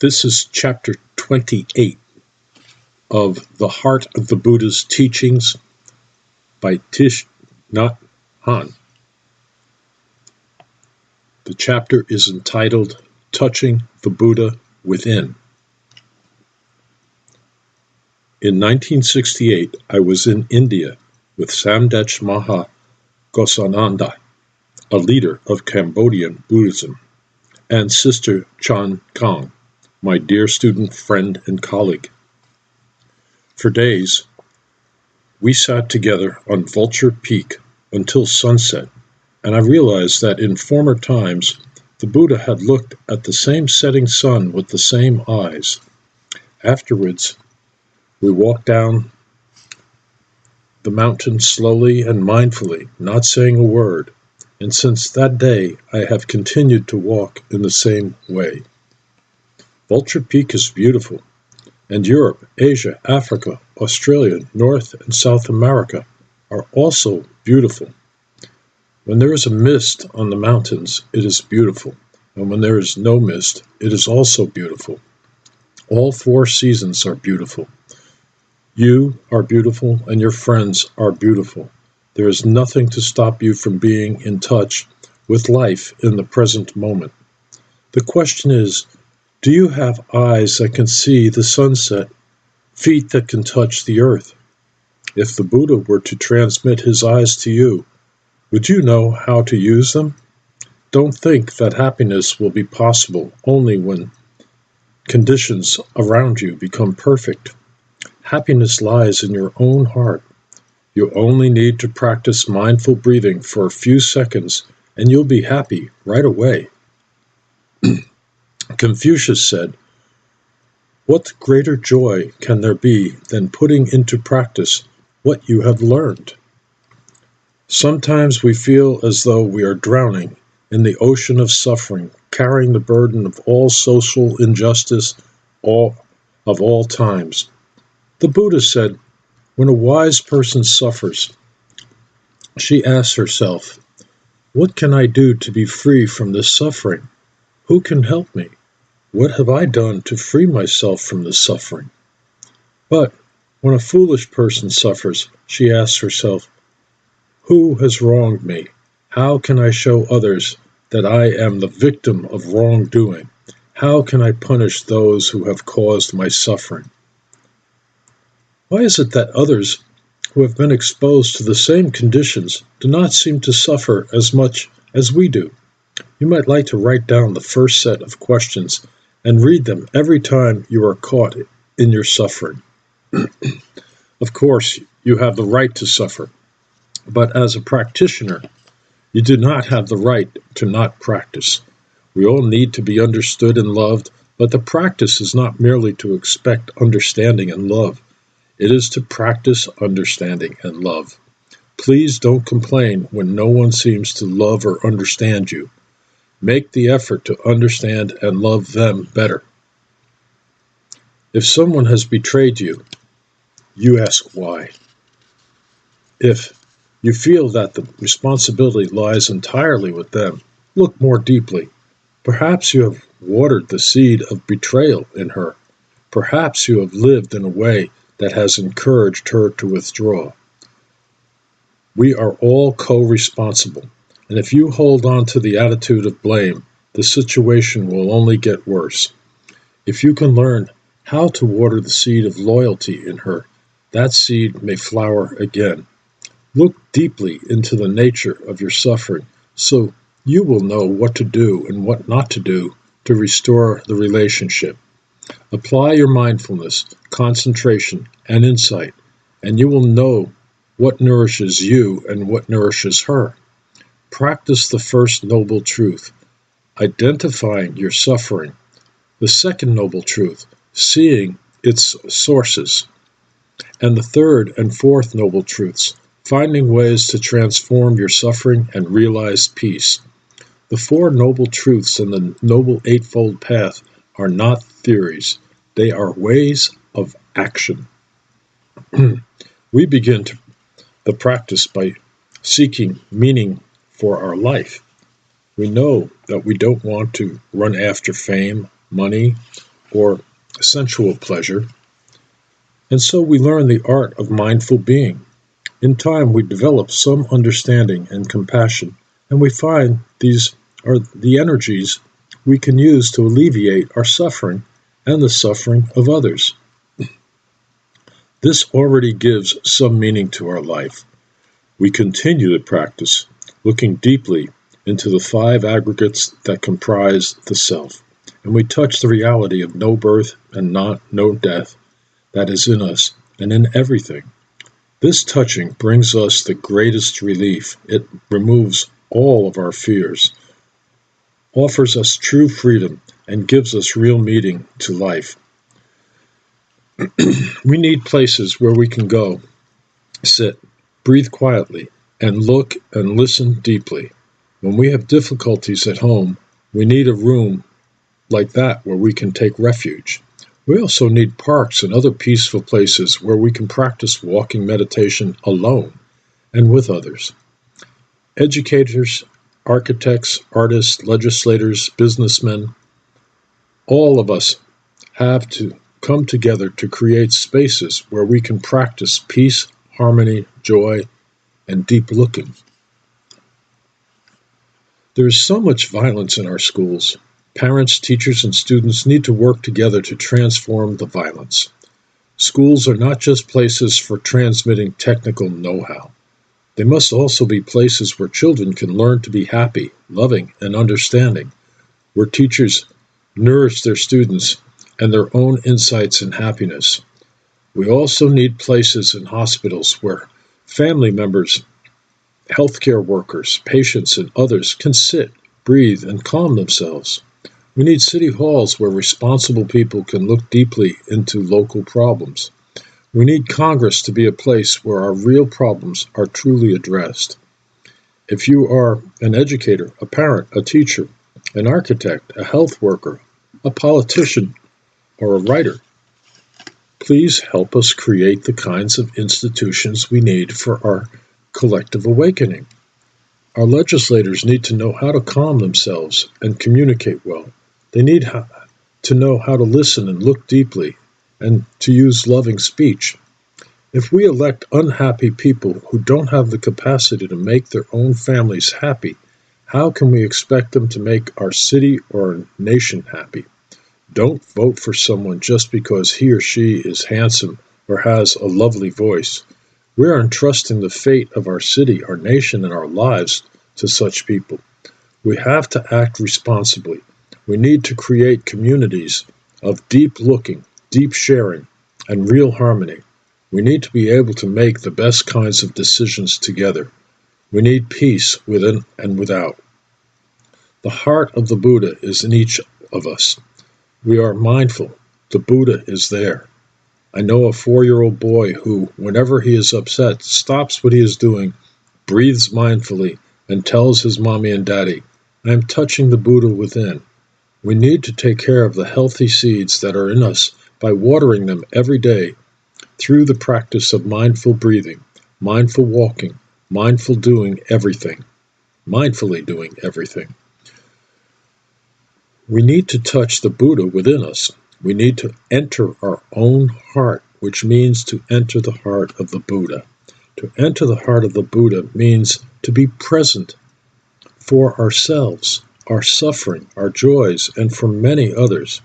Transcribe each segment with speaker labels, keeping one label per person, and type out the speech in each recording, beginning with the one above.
Speaker 1: This is chapter 28 of The Heart of the Buddha's Teachings by Thich Nhat Hanh. The chapter is entitled Touching the Buddha Within. In 1968, I was in India with Samdech Maha Ghosananda, a leader of Cambodian Buddhism, and Sister Chan Kang, my dear student, friend, and colleague. For days, we sat together on Vulture Peak until sunset, and I realized that in former times, the Buddha had looked at the same setting sun with the same eyes. Afterwards, we walked down the mountain slowly and mindfully, not saying a word, and since that day, I have continued to walk in the same way. Vulture Peak is beautiful, and Europe, Asia, Africa, Australia, North and South America are also beautiful. When there is a mist on the mountains, it is beautiful, and when there is no mist, it is also beautiful. All four seasons are beautiful. You are beautiful, and your friends are beautiful. There is nothing to stop you from being in touch with life in the present moment. The question is, do you have eyes that can see the sunset, feet that can touch the earth? If the Buddha were to transmit his eyes to you, would you know how to use them? Don't think that happiness will be possible only when conditions around you become perfect. Happiness lies in your own heart. You only need to practice mindful breathing for a few seconds, and you'll be happy right away. Confucius said, "What greater joy can there be than putting into practice what you have learned?" Sometimes we feel as though we are drowning in the ocean of suffering, carrying the burden of all social injustice of all times. The Buddha said, when a wise person suffers, she asks herself, "What can I do to be free from this suffering? Who can help me? What have I done to free myself from this suffering?" But when a foolish person suffers, she asks herself, "Who has wronged me? How can I show others that I am the victim of wrongdoing? How can I punish those who have caused my suffering?" Why is it that others who have been exposed to the same conditions do not seem to suffer as much as we do? You might like to write down the first set of questions and read them every time you are caught in your suffering. Of course, you have the right to suffer, but as a practitioner, you do not have the right to not practice. We all need to be understood and loved, but the practice is not merely to expect understanding and love. It is to practice understanding and love. Please don't complain when no one seems to love or understand you. Make the effort to understand and love them better. If someone has betrayed you, you ask why. If you feel that the responsibility lies entirely with them, look more deeply. Perhaps you have watered the seed of betrayal in her. Perhaps you have lived in a way that has encouraged her to withdraw. We are all co-responsible, and if you hold on to the attitude of blame, the situation will only get worse. If you can learn how to water the seed of loyalty in her, that seed may flower again. Look deeply into the nature of your suffering, so you will know what to do and what not to do to restore the relationship. Apply your mindfulness, concentration, and insight, and you will know what nourishes you and what nourishes her. Practice the first noble truth, identifying your suffering. The second noble truth, seeing its sources. And the third and fourth noble truths, finding ways to transform your suffering and realize peace. The four noble truths in the Noble Eightfold Path are not theories. They are ways of action. We begin the practice by seeking meaning for our life. We know that we don't want to run after fame, money, or sensual pleasure. And so we learn the art of mindful being. In time, we develop some understanding and compassion, and we find these are the energies we can use to alleviate our suffering and the suffering of others. This already gives some meaning to our life. We continue to practice, looking deeply into the five aggregates that comprise the self, and we touch the reality of no birth and no death that is in us and in everything. This touching brings us the greatest relief. It removes all of our fears, offers us true freedom, and gives us real meaning to life. We need places where we can go, sit, breathe quietly, and look and listen deeply. When we have difficulties at home, we need a room like that where we can take refuge. We also need parks and other peaceful places where we can practice walking meditation alone and with others. Educators, architects, artists, legislators, businessmen, all of us have to come together to create spaces where we can practice peace, harmony, joy, and deep looking. There is so much violence in our schools. Parents, teachers, and students need to work together to transform the violence. Schools are not just places for transmitting technical know-how. They must also be places where children can learn to be happy, loving, and understanding, where teachers nourish their students and their own insights and happiness. We also need places in hospitals where family members, healthcare workers, patients, and others can sit, breathe, and calm themselves. We need city halls where responsible people can look deeply into local problems. We need Congress to be a place where our real problems are truly addressed. If you are an educator, a parent, a teacher, an architect, a health worker, a politician, or a writer, please help us create the kinds of institutions we need for our collective awakening. Our legislators need to know how to calm themselves and communicate well. They need to know how to listen and look deeply and to use loving speech. If we elect unhappy people who don't have the capacity to make their own families happy, how can we expect them to make our city or our nation happy? Don't vote for someone just because he or she is handsome or has a lovely voice. We are entrusting the fate of our city, our nation, and our lives to such people. We have to act responsibly. We need to create communities of deep looking, deep sharing, and real harmony. We need to be able to make the best kinds of decisions together. We need peace within and without. The heart of the Buddha is in each of us. We are mindful. The Buddha is there. I know a 4-year-old boy who, whenever he is upset, stops what he is doing, breathes mindfully, and tells his mommy and daddy, I am touching the Buddha within. We need to take care of the healthy seeds that are in us by watering them every day through the practice of mindful breathing, mindful walking, mindful doing everything, mindfully doing everything. We need to touch the Buddha within us. We need to enter our own heart, which means to enter the heart of the Buddha. To enter the heart of the Buddha means to be present for ourselves, our suffering, our joys, and for many others.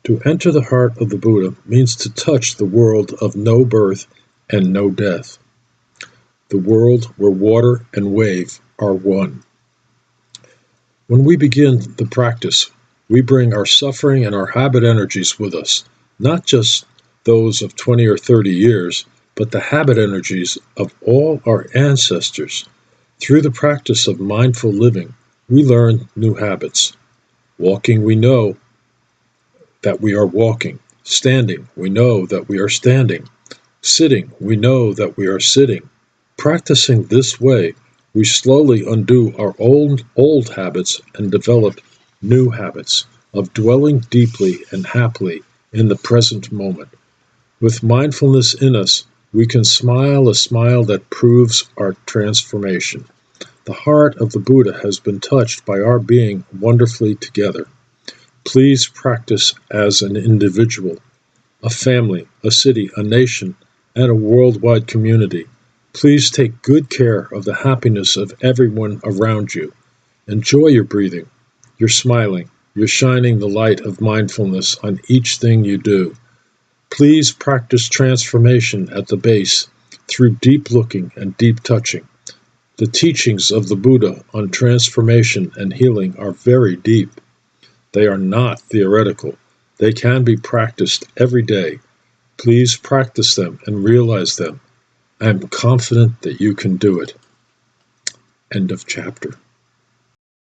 Speaker 1: To enter the heart of the Buddha means to touch the world of no birth and no death, the world where water and wave are one. When we begin the practice, we bring our suffering and our habit energies with us, not just those of 20 or 30 years, but the habit energies of all our ancestors. Through the practice of mindful living, we learn new habits. Walking, we know that we are walking. Standing, we know that we are standing. Sitting, we know that we are sitting. Practicing this way, we slowly undo our old habits and develop new habits of dwelling deeply and happily in the present moment. With mindfulness in us, we can smile a smile that proves our transformation. The heart of the Buddha has been touched by our being wonderfully together. Please practice as an individual, a family, a city, a nation, and a worldwide community. Please take good care of the happiness of everyone around you. Enjoy your breathing, your smiling, your shining the light of mindfulness on each thing you do. Please practice transformation at the base through deep looking and deep touching. The teachings of the Buddha on transformation and healing are very deep. They are not theoretical. They can be practiced every day. Please practice them and realize them. I am confident that you can do it. End of chapter.